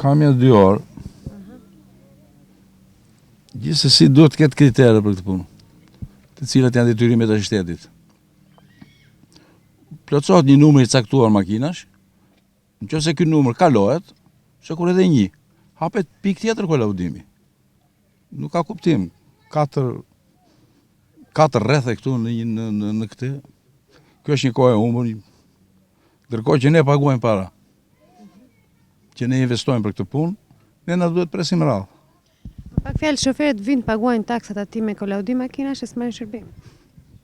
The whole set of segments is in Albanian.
Kam ja 2 orë. Gjithsesi duhet të ketë kritere për këtë punë, të cilat janë detyrimet e shtetit. Plotësohet një numër i caktuar makinash, nëse ky numër kalohet, kur edhe 1, hapet pikë tjetër kolaudimi. Nuk ka kuptim. 4 rrethe këtu në këtë. Kjo është një kohë e humbur, ndërkohë që ne paguajmë para, që ne investojmë për këtë punë, ne na duhet presim rradhë. Pak fjalë, shoferët vinë paguajnë taksat aty me kolaudim makinash e s'marrin shërbim.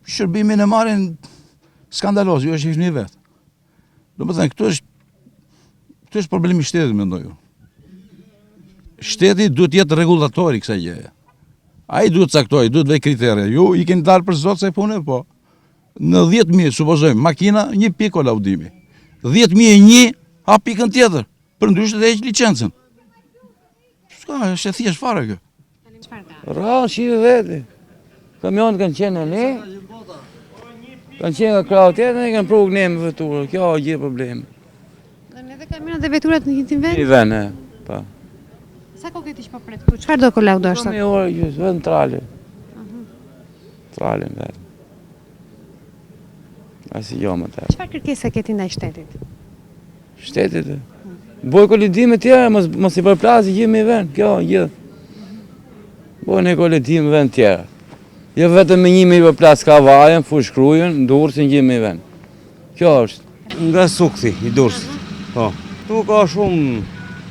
Shërbimin e marrin skandaloz, ju është një vetë. Domethënë këtu është problemi i shtetit, mendoj unë. Shteti duhet jetë rregullatori kësaj gjëje. Ai duhet caktoj, duhet vej kritere. Ju i keni dalë për zot se punë, po. Në 10.000, supozojmë, makina, 1 pikë kolaudimi. 10.001, hap pikën tjetër. Përndryshe të heq licencën. S'ka, është e thjesht fare kjo. Rrallë shive veti. Kamionët kanë qenë në ne, kanë qenë nga krau tjetër, ne kanë provë ne me veturë. Kjo është gjithë probleme. Edhe kamionat dhe veturat në një vend? Një vend, pa. Sa kohë këti që po pret këtu? Çfarë do kolaudosh sot? Me orë gjysë, vetëm trale. Trale në vetë. Asi jo më të. Çfarë kërkesa keti ndaj shtetit? Shtetit? Boj kolidime tjera, mos i përplasi gjithë me vend, kjo gjithë. Boj në kolidime vend tjera. Jo vetëm me 1 me i përplas ka vajen, fushkrujen, Durrësin gjithë me vend. Kjo është. Nga Sukthi, i Durrësit. Po. Tu ka shumë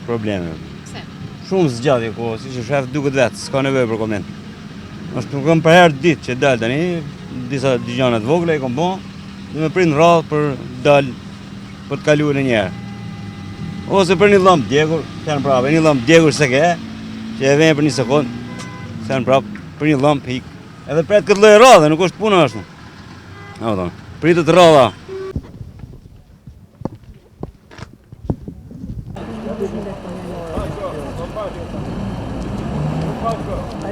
probleme. Pse? Shumë zgjatje ku, si që shef duket vetë, s'ka nevojë për koment. Është kam për herë ditë që dalë tani, disa gjana të vogla i kom bo, dhe me prind rradhë për dalë, për të kaluar në njerë. Ose për një lëmë djegur, thënë prapë, një lëmë djegur se ke, që e vejnë për 1 sekundë, thënë prapë, për një lëmë hik. Edhe pret këtë lloj rradhe, nuk është puna është. Pritet rradha.